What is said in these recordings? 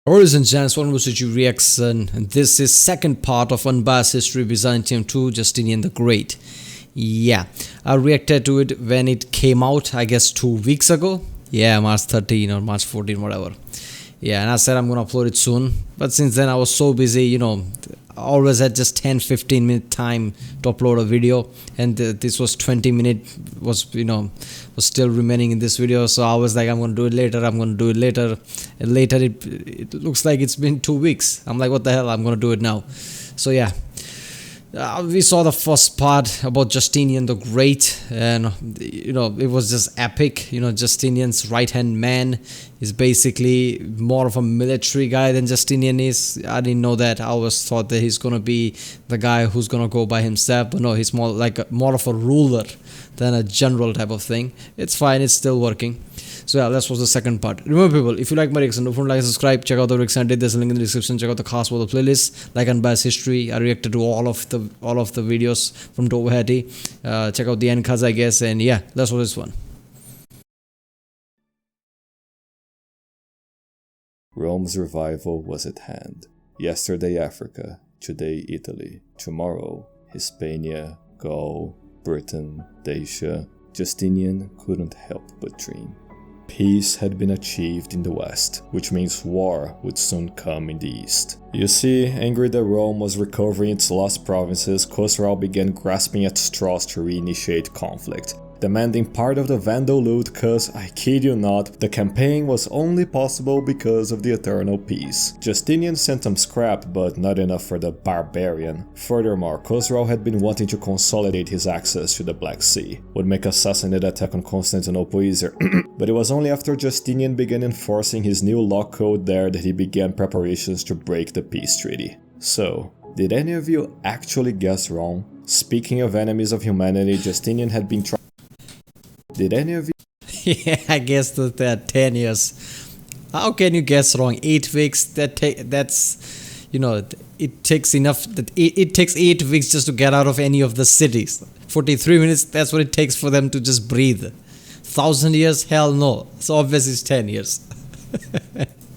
Ladies and gents, welcome to Suju Reaction, and this is second part of Unbiased History Byzantium to Justinian the Great. Yeah, I reacted to it when it came out, I guess 2 weeks ago. Yeah, March 13 or March 14, whatever. Yeah, and I said I'm gonna upload it soon, but since then I was so busy, I always had just 10-15 minute time to upload a video, and this was 20-minute was still remaining in this video, so I was like, I'm gonna do it later, and later it looks like it's been 2 weeks. I'm like, what the hell, I'm gonna do it now. So yeah, we saw the first part about Justinian the Great, and it was just epic. Justinian's right hand man is basically more of a military guy than Justinian is. I didn't know that. I always thought that he's gonna be the guy who's gonna go by himself, but no, he's more of a ruler than a general type of thing. It's fine, it's still working. So yeah, that was the second part. Remember people, if you like my reaction, don't forget to like and subscribe. Check out the reaction I did. There's a link in the description. Check out the cast for the playlist. Like Unbiased History. I reacted to all of the videos from Doverhatty. Check out the end cards, I guess. And yeah, that's what this one. Rome's revival was at hand. Yesterday Africa, today Italy, tomorrow Hispania, Gaul, Britain, Dacia. Justinian couldn't help but dream. Peace had been achieved in the west, which means war would soon come in the east. You see, angry that Rome was recovering its lost provinces, Khosrau began grasping at straws to reinitiate conflict, demanding part of the Vandal loot cause, I kid you not, the campaign was only possible because of the eternal peace. Justinian sent some scrap, but not enough for the barbarian. Furthermore, Khosrau had been wanting to consolidate his access to the Black Sea, would make a Sassanid attack on Constantinople easier, but it was only after Justinian began enforcing his new law code there that he began preparations to break the peace treaty. So, did any of you actually guess wrong? Speaking of enemies of humanity, Justinian had been trying. Did any of you? Yeah, I guess that 10 years. How can you guess wrong? 8 weeks. That's it takes enough. It takes 8 weeks just to get out of any of the cities. 43 minutes. That's what it takes for them to just breathe. 1,000 years? Hell no. So obviously it's 10 years.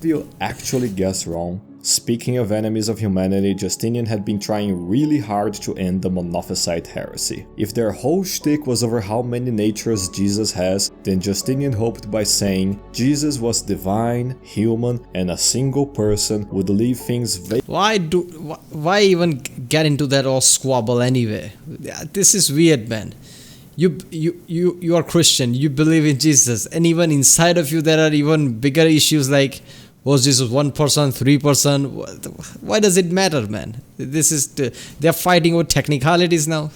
You actually guess wrong? Speaking of enemies of humanity, Justinian had been trying really hard to end the Monophysite heresy. If their whole shtick was over how many natures Jesus has, then Justinian hoped by saying Jesus was divine, human, and a single person would leave things vague. Why even get into that all squabble anyway? This is weird, man. You are Christian, you believe in Jesus, and even inside of you there are even bigger issues like, was Jesus 1%, 3%? Why does it matter, man? They're fighting over technicalities now.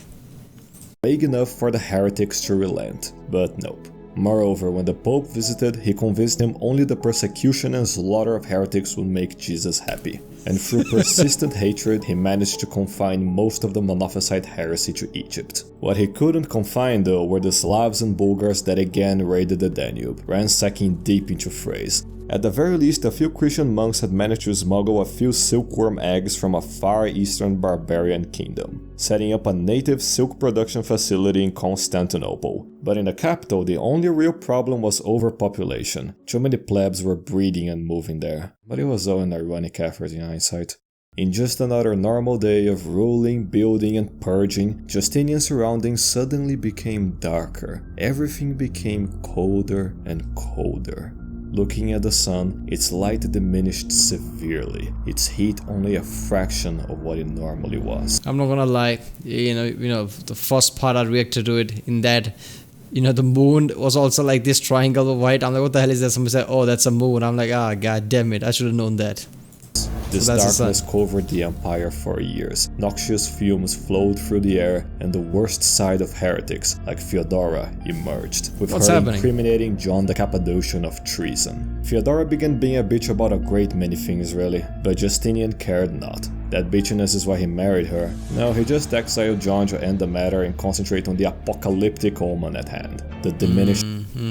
Vague enough for the heretics to relent, but nope. Moreover, when the Pope visited, he convinced him only the persecution and slaughter of heretics would make Jesus happy. And through persistent hatred, he managed to confine most of the Monophysite heresy to Egypt. What he couldn't confine, though, were the Slavs and Bulgars that again raided the Danube, ransacking deep into Thrace. At the very least, a few Christian monks had managed to smuggle a few silkworm eggs from a far eastern barbarian kingdom, setting up a native silk production facility in Constantinople. But in the capital, the only real problem was overpopulation. Too many plebs were breeding and moving there. But it was all an ironic effort in hindsight. In just another normal day of ruling, building, and purging, Justinian's surroundings suddenly became darker. Everything became colder and colder. Looking at the sun, its light diminished severely, its heat only a fraction of what it normally was. I'm not gonna lie, the first part I reacted to it in that, the moon was also like this triangle of white. I'm like, what the hell is that? Somebody said, oh, that's a moon. I'm like, god damn it, I should have known that. This darkness covered the empire for years. Noxious fumes flowed through the air, and the worst side of heretics, like Theodora, emerged, with her incriminating John the Cappadocian of treason. Theodora began being a bitch about a great many things really, but Justinian cared not. That bitchiness is why he married her. No, he just exiled John to end the matter and concentrate on the apocalyptic omen at hand. The diminished...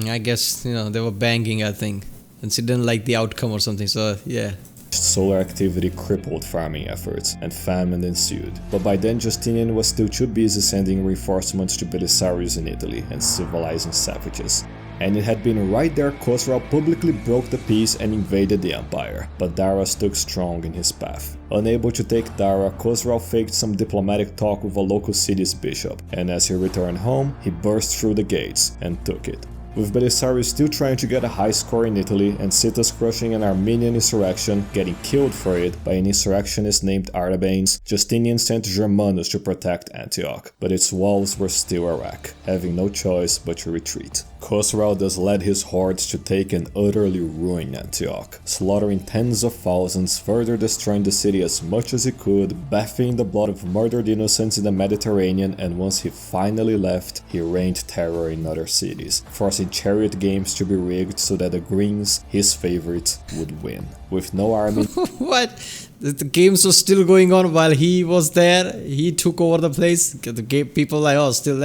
I guess, they were banging, I think, and she didn't like the outcome or something, so yeah. Solar activity crippled farming efforts, and famine ensued. But by then Justinian was still too busy sending reinforcements to Belisarius in Italy and civilizing savages. and it had been right there Khosrau publicly broke the peace and invaded the empire, but Dara stood strong in his path. Unable to take Dara, Khosrau faked some diplomatic talk with a local city's bishop, and as he returned home, he burst through the gates and took it. With Belisarius still trying to get a high score in Italy and Citas crushing an Armenian insurrection, getting killed for it by an insurrectionist named Artabanes, Justinian sent Germanus to protect Antioch, but its walls were still a wreck, having no choice but to retreat. Khosrau thus led his hordes to take and utterly ruin Antioch, slaughtering tens of thousands, further destroying the city as much as he could, bathing in the blood of murdered innocents in the Mediterranean, and once he finally left, he rained terror in other cities, forcing chariot games to be rigged so that the Greens, his favorites, would win. With no army... What? The games were still going on while he was there? He took over the place? The game people like, oh, still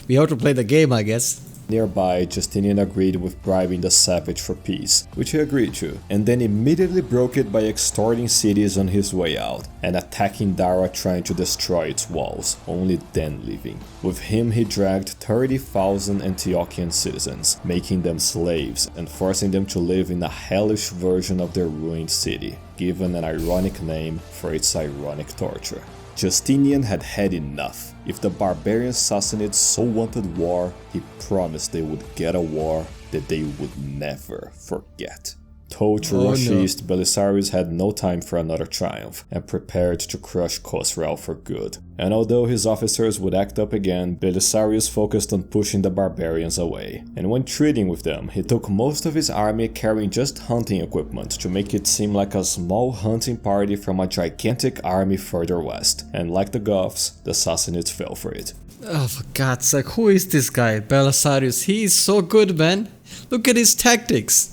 we have to play the game, I guess. Nearby, Justinian agreed with bribing the savage for peace, which he agreed to, and then immediately broke it by extorting cities on his way out, and attacking Dara trying to destroy its walls, only then leaving. With him he dragged 30,000 Antiochian citizens, making them slaves and forcing them to live in a hellish version of their ruined city, given an ironic name for its ironic torture. Justinian had had enough. If the barbarian Sassanids so wanted war, he promised they would get a war that they would never forget. Told to rush east, Belisarius had no time for another triumph, and prepared to crush Khosrau for good. And although his officers would act up again, Belisarius focused on pushing the barbarians away. And when treating with them, he took most of his army carrying just hunting equipment to make it seem like a small hunting party from a gigantic army further west. And like the Goths, the Sassanids fell for it. Oh, for God's sake, who is this guy, Belisarius? He is so good, man. Look at his tactics.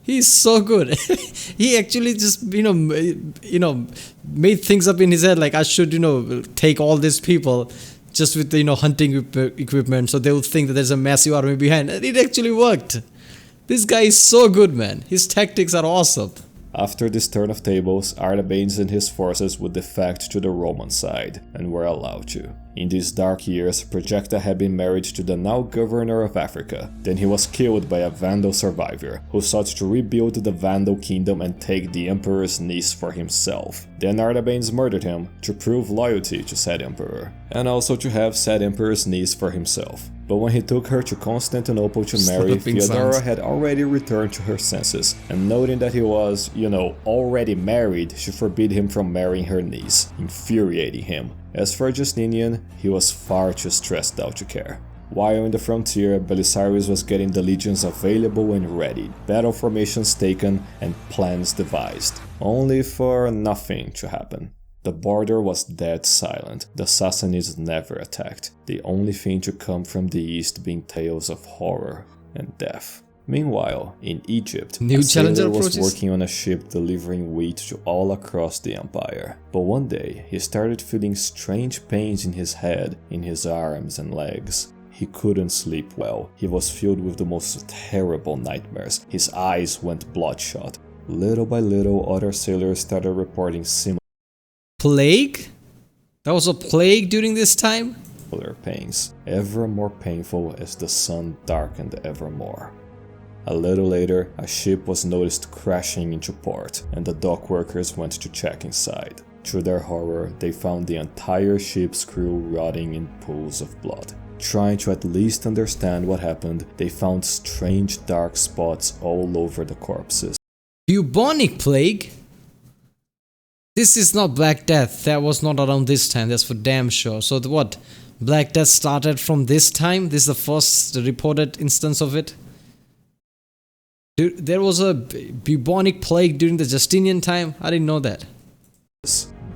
He's so good. He actually just, made things up in his head like I should, take all these people just with the, hunting equipment so they will think that there's a massive army behind. And it actually worked. This guy is so good, man. His tactics are awesome. After this turn of tables, Artabanes and his forces would defect to the Roman side, and were allowed to. In these dark years, Projecta had been married to the now governor of Africa. Then he was killed by a Vandal survivor, who sought to rebuild the Vandal kingdom and take the emperor's niece for himself. Then Artabanes murdered him to prove loyalty to said emperor, and also to have said emperor's niece for himself. But when he took her to Constantinople to marry, Theodora had already returned to her senses, and noting that he was, already married, she forbid him from marrying her niece, infuriating him. As for Justinian, he was far too stressed out to care. While in the frontier, Belisarius was getting the legions available and ready, battle formations taken, and plans devised, only for nothing to happen. The border was dead silent. The Sassanids never attacked, the only thing to come from the east being tales of horror and death. Meanwhile, in Egypt, a sailor was working on a ship delivering wheat to all across the empire. But one day, he started feeling strange pains in his head, in his arms and legs. He couldn't sleep well. He was filled with the most terrible nightmares. His eyes went bloodshot. Little by little, other sailors started reporting similar plague? That was a plague during this time? Pains, ever more painful as the sun darkened ever more. A little later, a ship was noticed crashing into port, and the dock workers went to check inside. To their horror, they found the entire ship's crew rotting in pools of blood. Trying to at least understand what happened, they found strange dark spots all over the corpses. Bubonic plague? This is not Black Death. That was not around this time. That's for damn sure. So what? Black Death started from this time? This is the first reported instance of it? There was a bubonic plague during the Justinian time? I didn't know that.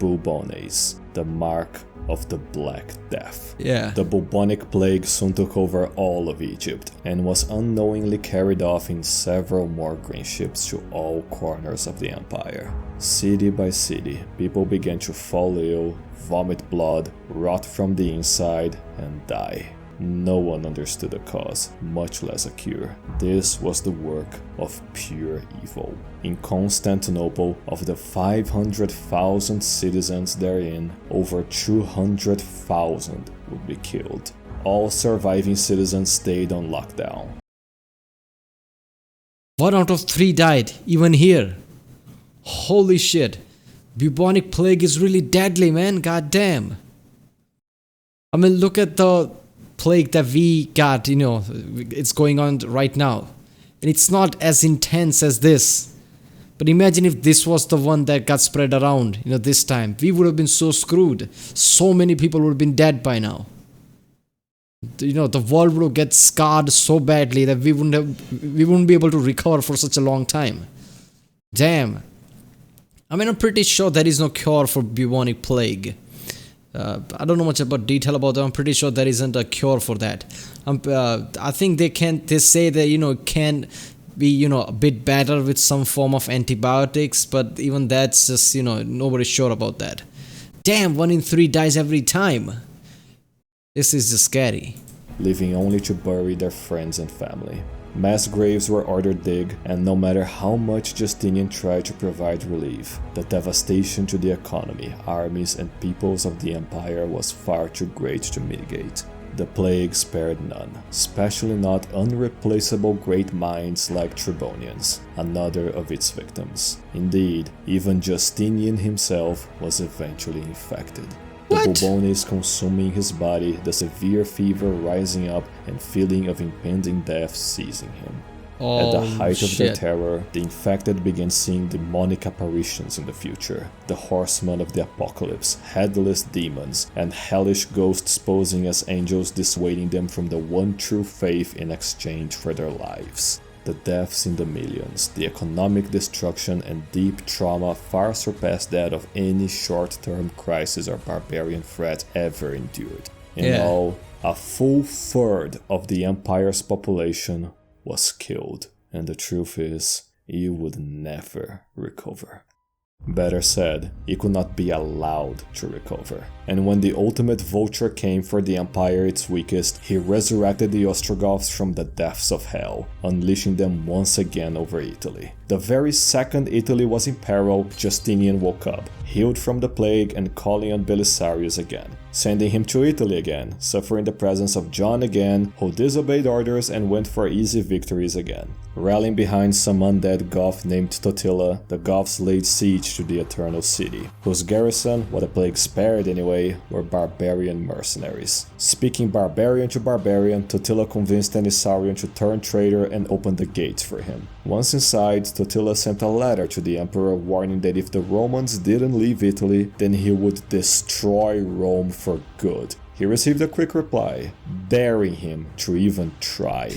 Bubones, the mark of the Black Death. Yeah. The bubonic plague soon took over all of Egypt and was unknowingly carried off in several more grain ships to all corners of the empire. City by city, people began to fall ill, vomit blood, rot from the inside, and die. No one understood the cause, much less a cure. This was the work of pure evil. In Constantinople, of the 500,000 citizens therein, over 200,000 would be killed. All surviving citizens stayed on lockdown. 1 out of 3 died, even here. Holy shit. Bubonic plague is really deadly, man. God damn. I mean, look at the plague that we got, it's going on right now. And it's not as intense as this. But imagine if this was the one that got spread around, this time. We would have been so screwed. So many people would have been dead by now. The world would get scarred so badly that we wouldn't be able to recover for such a long time. Damn. I mean, I'm pretty sure there is no cure for bubonic plague. I don't know much about detail about that. I'm pretty sure there isn't a cure for that. I think they say that, it can be, a bit better with some form of antibiotics, but even that's just, nobody's sure about that. Damn, 1 in 3 dies every time. This is just scary. Leaving only to bury their friends and family. Mass graves were ordered dig, and no matter how much Justinian tried to provide relief, the devastation to the economy, armies, and peoples of the empire was far too great to mitigate. The plague spared none, especially not unreplaceable great minds like Tribonians, another of its victims. Indeed, even Justinian himself was eventually infected. The bubonis consuming his body, the severe fever rising up, and feeling of impending death seizing him. At the height of their terror, the infected began seeing demonic apparitions in the future, the horsemen of the apocalypse, headless demons, and hellish ghosts posing as angels dissuading them from the one true faith in exchange for their lives. The deaths in the millions, the economic destruction and deep trauma far surpassed that of any short-term crisis or barbarian threat ever endured. In all, a full third of the empire's population was killed, and the truth is, it would never recover. Better said, it could not be allowed to recover. And when the ultimate vulture came for the empire its weakest, he resurrected the Ostrogoths from the depths of hell, unleashing them once again over Italy. The very second Italy was in peril, Justinian woke up, healed from the plague and calling on Belisarius again, sending him to Italy again, suffering the presence of John again, who disobeyed orders and went for easy victories again. Rallying behind some undead Goth named Totila, the Goths laid siege to the Eternal City, whose garrison, what the plague spared anyway, were barbarian mercenaries. Speaking barbarian to barbarian, Totila convinced Anisarion to turn traitor and open the gates for him. Once inside, Totila sent a letter to the emperor warning that if the Romans didn't leave Italy, then he would destroy Rome for good. He received a quick reply, daring him to even try.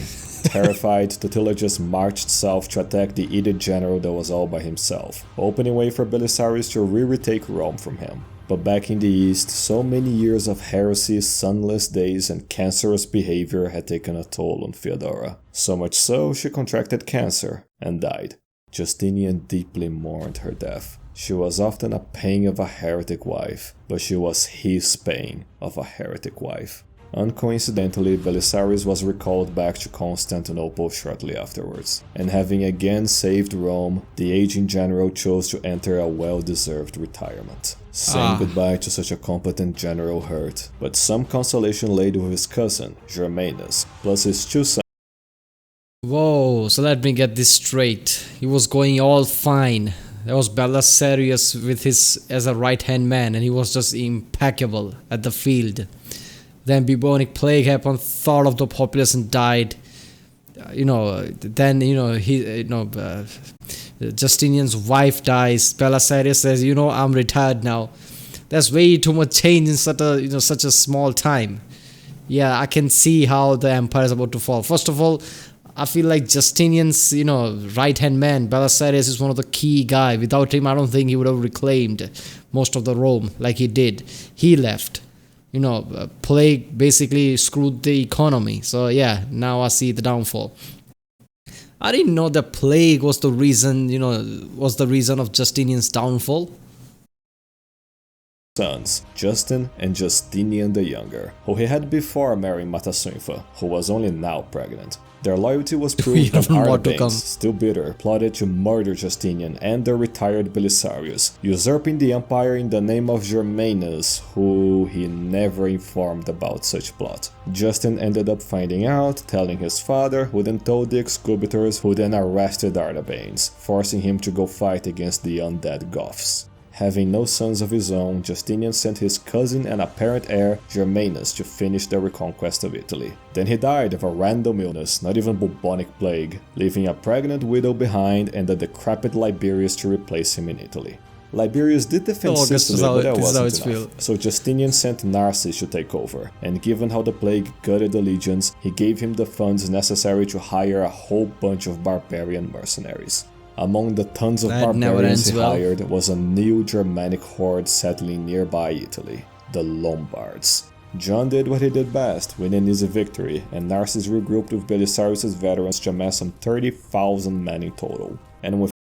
Terrified, Totila just marched south to attack the Edict General that was all by himself, opening way for Belisarius to retake Rome from him. But back in the east, so many years of heresy, sunless days, and cancerous behavior had taken a toll on Theodora. So much so, she contracted cancer and died. Justinian deeply mourned her death. She was often a pain of a heretic wife, but she was his pain of a heretic wife. Uncoincidentally, Belisarius was recalled back to Constantinople shortly afterwards, and having again saved Rome, the aging general chose to enter a well-deserved retirement. Saying goodbye to such a competent general hurt, but some consolation laid with his cousin, Germanus, plus his 2 sons. Whoa, so let me get this straight. He was going all fine. There was Belisarius with his as a right-hand man, and he was just impeccable at the field. Then bubonic plague happened, third of the population died. Justinian's wife dies. Belisarius says, I'm retired now. There's way too much change in such a small time. Yeah, I can see how the empire is about to fall. First of all, I feel like Justinian's, right-hand man, Belisarius, is one of the key guy. Without him, I don't think he would have reclaimed most of the Rome like he did. He left. Plague basically screwed the economy. So yeah, now I see the downfall. I didn't know the plague was the reason of Justinian's downfall. Sons, Justin and Justinian the Younger, who he had before marrying Matasuinfa, who was only now pregnant. Their loyalty was proved when Even more to come. Artabanes, still bitter, plotted to murder Justinian and the retired Belisarius, usurping the empire in the name of Germanus, who he never informed about such plot. Justin ended up finding out, telling his father, who then told the executors, who then arrested Artabanes, forcing him to go fight against the undead Goths. Having no sons of his own, Justinian sent his cousin and apparent heir, Germanus, to finish the reconquest of Italy. Then he died of a random illness, not even bubonic plague, leaving a pregnant widow behind and a decrepit Liberius to replace him in Italy. Liberius did defend Sicily, but that wasn't enough, so Justinian sent Narses to take over, and given how the plague gutted the legions, he gave him the funds necessary to hire a whole bunch of barbarian mercenaries. Among the tons of barbarians he hired was a new Germanic horde settling nearby Italy, the Lombards. John did what he did best, win an easy victory, and Narses regrouped with Belisarius' veterans to amass some 30,000 men in total. And with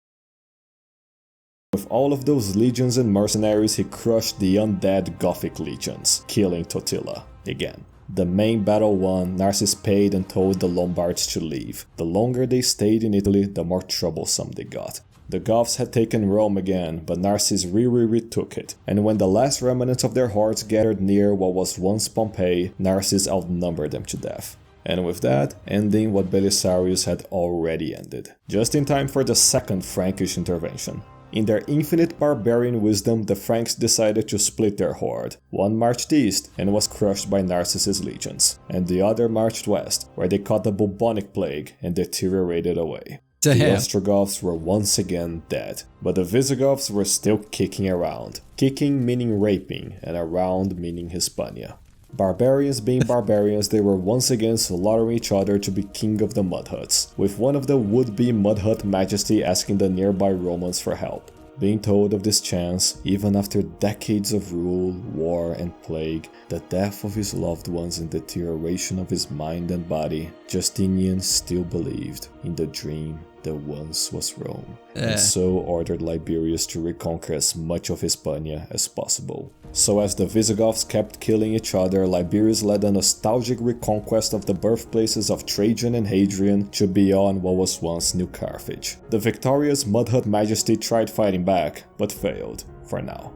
all of those legions and mercenaries, he crushed the undead Gothic legions, killing Totila again. The main battle won, Narses paid and told the Lombards to leave. The longer they stayed in Italy, the more troublesome they got. The Goths had taken Rome again, but Narses retook it, and when the last remnants of their hordes gathered near what was once Pompeii, Narses outnumbered them to death. And with that, ending what Belisarius had already ended. Just in time for the second Frankish intervention. In their infinite barbarian wisdom, the Franks decided to split their horde. One marched east and was crushed by Narses' legions, and the other marched west, where they caught the bubonic plague and deteriorated away. Damn. The Ostrogoths were once again dead, but the Visigoths were still kicking around. Kicking meaning raping, and around meaning Hispania. Barbarians being barbarians, they were once again slaughtering each other to be king of the mud huts, with one of the would-be mud hut majesty asking the nearby Romans for help. Being told of this chance, even after decades of rule, war and plague, the death of his loved ones and deterioration of his mind and body, Justinian still believed in the dream that once was Rome, and so ordered Liberius to reconquer as much of Hispania as possible. So as the Visigoths kept killing each other, Liberius led a nostalgic reconquest of the birthplaces of Trajan and Hadrian to beyond what was once New Carthage. The victorious Mudhut Majesty tried fighting back, but failed, for now.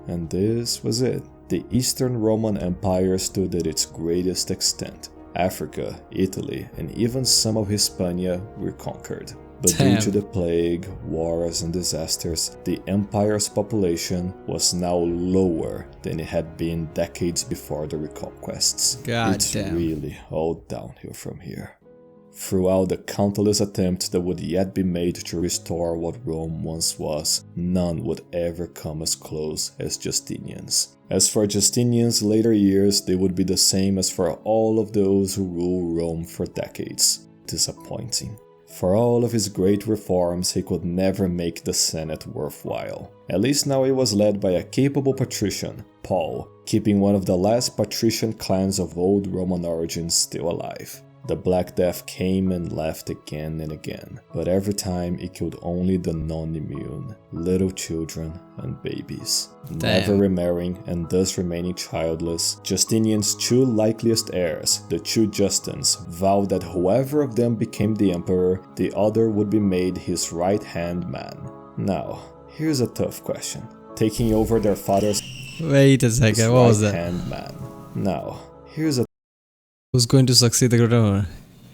And this was it. The Eastern Roman Empire stood at its greatest extent. Africa, Italy, and even some of Hispania were conquered. But due to the plague, wars and disasters, the empire's population was now lower than it had been decades before the reconquests. It's really all downhill from here. Throughout the countless attempts that would yet be made to restore what Rome once was, none would ever come as close as Justinian's. As for Justinian's later years, they would be the same as for all of those who ruled Rome for decades. Disappointing. For all of his great reforms, he could never make the Senate worthwhile. At least now it was led by a capable patrician, Paul, keeping one of the last patrician clans of old Roman origins still alive. The Black Death came and left again and again, but every time it killed only the non-immune, little children and babies. Never remarrying and thus remaining childless, Justinian's two likeliest heirs, the two Justins, vowed that whoever of them became the emperor, the other would be made his right-hand man. Now, here's a tough question. Taking over their father's Wait a second, what was that? Right-hand man. Now, here's a Who's going to succeed the Great?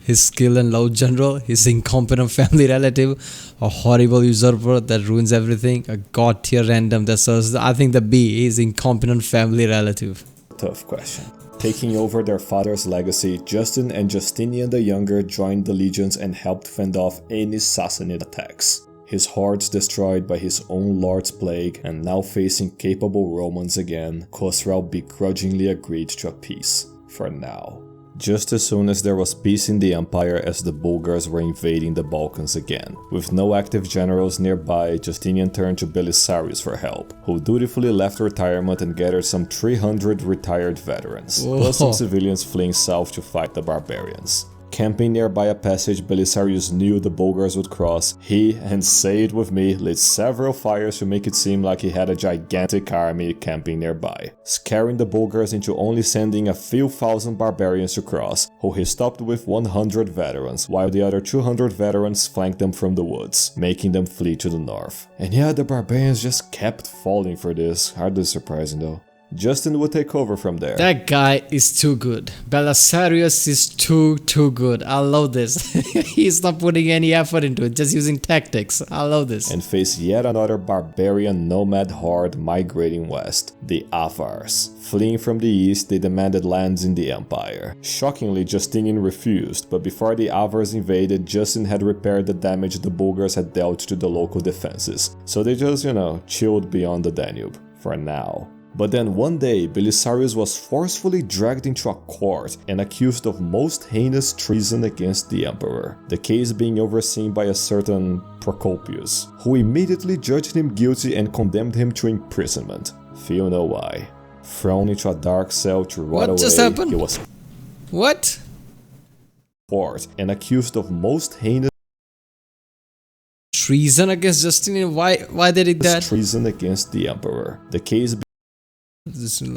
His skill and loud general, his incompetent family relative, a horrible usurper that ruins everything, a god tier random that serves, I think the B, his incompetent family relative. Tough question. Taking over their father's legacy, Justin and Justinian the Younger joined the legions and helped fend off any Sassanid attacks. His hordes destroyed by his own lord's plague and now facing capable Romans again, Khosrau begrudgingly agreed to a peace, for now. Just as soon as there was peace in the empire as the Bulgars were invading the Balkans again. With no active generals nearby, Justinian turned to Belisarius for help, who dutifully left retirement and gathered some 300 retired veterans, plus some civilians fleeing south to fight the barbarians. Camping nearby a passage Belisarius knew the Bulgars would cross, he, and say it with me, lit several fires to make it seem like he had a gigantic army camping nearby, scaring the Bulgars into only sending a few thousand barbarians to cross, who he stopped with 100 veterans, while the other 200 veterans flanked them from the woods, making them flee to the north. And yeah, the barbarians just kept falling for this, hardly surprising though. Justin would take over from there. That guy is too good. Belisarius is too good. I love this. He's not putting any effort into it, just using tactics. I love this. And face yet another barbarian nomad horde migrating west, the Avars. Fleeing from the east, they demanded lands in the empire. Shockingly, Justinian refused, but before the Avars invaded, Justin had repaired the damage the Bulgars had dealt to the local defenses. So they just, chilled beyond the Danube. For now. But then one day, Belisarius was forcefully dragged into a court and accused of most heinous treason against the emperor, the case being overseen by a certain Procopius, who immediately judged him guilty and condemned him to imprisonment. Few know why. Thrown into a dark cell to rot away, what just happened? He was What? court and accused of most heinous Treason against Justinian? Why they did that? treason against the emperor, the case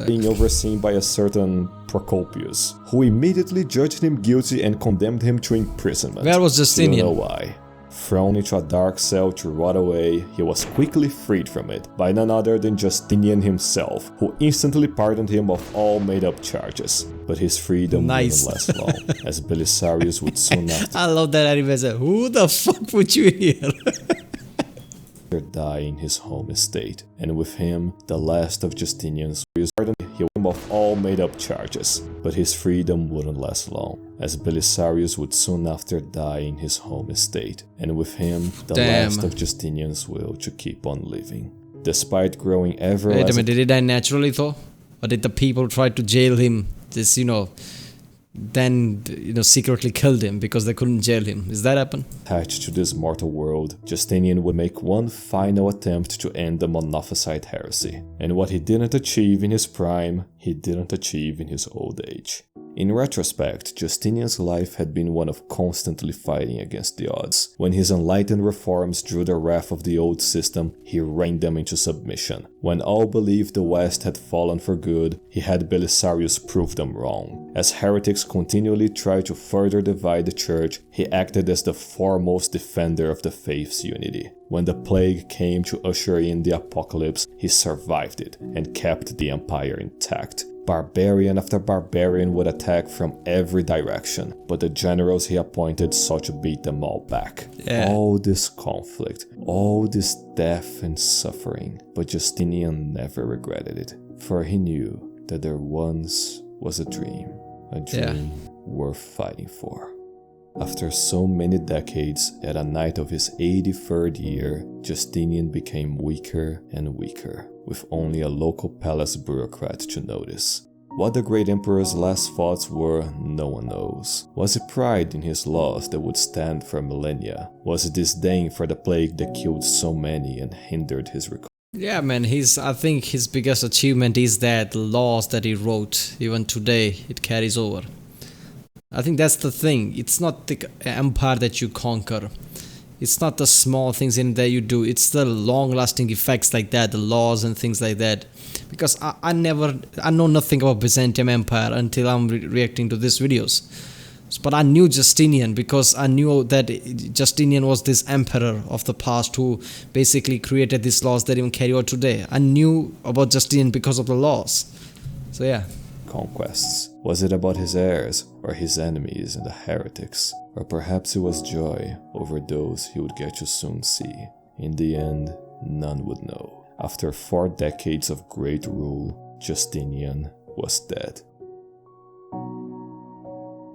being overseen by a certain Procopius, who immediately judged him guilty and condemned him to imprisonment. Where was Justinian? You know why. Thrown into a dark cell to rot away, he was quickly freed from it by none other than Justinian himself, who instantly pardoned him of all made-up charges. But his freedom wouldn't last long, as Belisarius would soon after I love that anime. Who the fuck put you here? die in his home estate, and with him, the last of Justinian's pardon him of all made-up charges. But his freedom wouldn't last long, as Belisarius would soon after die in his home estate, and with him, the last of Justinian's will to keep on living. Despite growing ever Wait a minute, did he die naturally though? Or did the people try to jail him? Then secretly killed him because they couldn't jail him. Does that happen? Attached to this mortal world, Justinian would make one final attempt to end the Monophysite heresy. And what he didn't achieve in his prime, he didn't achieve in his old age. In retrospect, Justinian's life had been one of constantly fighting against the odds. When his enlightened reforms drew the wrath of the old system, he reined them into submission. When all believed the West had fallen for good, he had Belisarius prove them wrong. As heretics continually tried to further divide the church, he acted as the foremost defender of the faith's unity. When the plague came to usher in the apocalypse, he survived it and kept the empire intact. Barbarian after barbarian would attack from every direction, but the generals he appointed sought to beat them all back. Yeah. All this conflict, all this death and suffering, but Justinian never regretted it, for he knew that there once was a dream worth fighting for. After so many decades, at a night of his 83rd year, Justinian became weaker and weaker, with only a local palace bureaucrat to notice. What the great emperor's last thoughts were, no one knows. Was it pride in his laws that would stand for millennia? Was it disdain for the plague that killed so many and hindered his recovery? Yeah, man, I think his biggest achievement is that the laws that he wrote, even today, it carries over. I think that's the thing. It's not the empire that you conquer. It's not the small things in there you do. It's the long-lasting effects like that, the laws and things like that. Because I know nothing about Byzantium Empire until I'm reacting to these videos. But I knew Justinian because I knew that Justinian was this emperor of the past who basically created these laws that even carry on today. I knew about Justinian because of the laws. So yeah. Conquests. Was it about his heirs, or his enemies and the heretics? Or perhaps it was joy over those he would get to soon see. In the end, none would know. After 4 decades of great rule, Justinian was dead.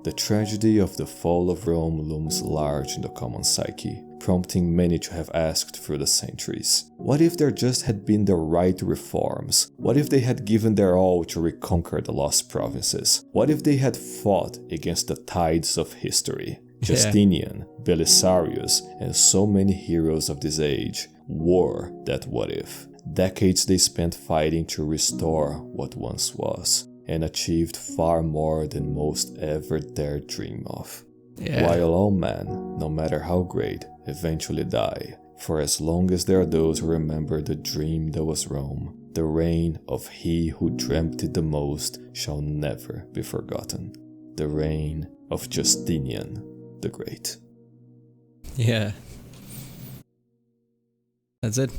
The tragedy of the fall of Rome looms large in the common psyche, prompting many to have asked through the centuries. What if there just had been the right reforms? What if they had given their all to reconquer the lost provinces? What if they had fought against the tides of history? Justinian, Belisarius, and so many heroes of this age were that what if. Decades they spent fighting to restore what once was, and achieved far more than most ever dared dream of. Yeah. While all men, no matter how great, eventually die, for as long as there are those who remember the dream that was Rome, the reign of he who dreamt it the most shall never be forgotten. The reign of Justinian the Great. Yeah. That's it.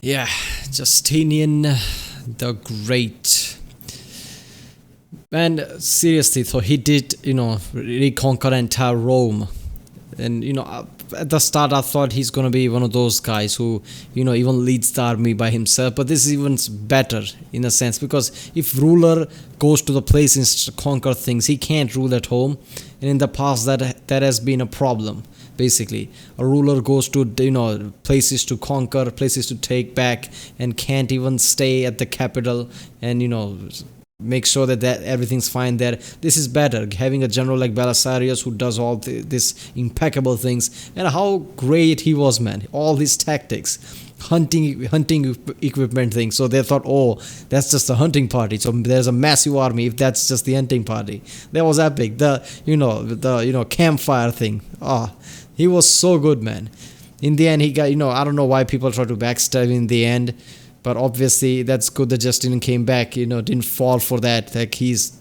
Yeah, Justinian the Great. And seriously, so he did, reconquer entire Rome. And, at the start I thought he's gonna be one of those guys who, even leads the army by himself. But this is even better in a sense, because if ruler goes to the places to conquer things, he can't rule at home. And in the past that has been a problem. Basically, a ruler goes to places to conquer, places to take back, and can't even stay at the capital and make sure that everything's fine there. This is better, having a general like Belisarius who does all this impeccable things. And how great he was, man. All his tactics, hunting equipment thing. So they thought, oh, that's just a hunting party, so there's a massive army if that's just the hunting party. That was epic. The campfire thing. He was so good, man. In the end, he got, I don't know why people try to backstab in the end, but obviously that's good that Justinian came back, didn't fall for that. Like he's,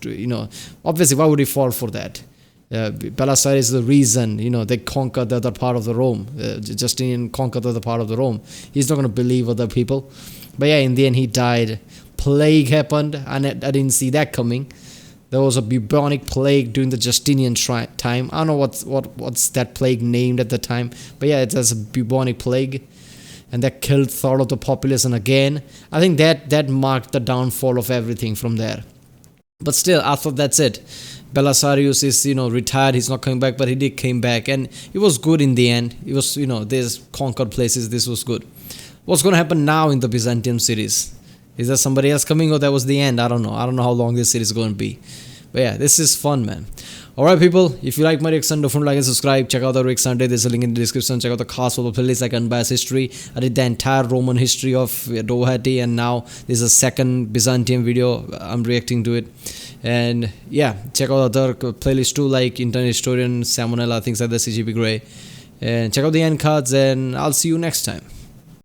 obviously, why would he fall for that? Belisarius is the reason, they conquered the other part of the Rome. Justinian conquered the other part of the Rome. He's not going to believe other people. But yeah, in the end, he died. Plague happened, and I didn't see that coming. There was a bubonic plague during the Justinian time. I don't know what's that plague named at the time. But yeah, it was a bubonic plague. And that killed third of the population again. I think that marked the downfall of everything from there. But still, I thought that's it. Belisarius is, retired. He's not coming back, but he did came back. And it was good in the end. It was, there's conquered places. This was good. What's going to happen now in the Byzantium series? Is there somebody else coming, or that was the end? I don't know. I don't know how long this series is going to be. But yeah, this is fun, man. Alright, people, if you like my reaction, don't forget to like and subscribe. Check out the reaction. There's a link in the description. Check out the cast of the playlist like Unbiased History. I did the entire Roman history of Doherty, and now there's a second Byzantium video. I'm reacting to it. And yeah, check out other playlists too, like Internet Historian, Salmonella, things like that, CGP Grey. And check out the end cards, and I'll see you next time.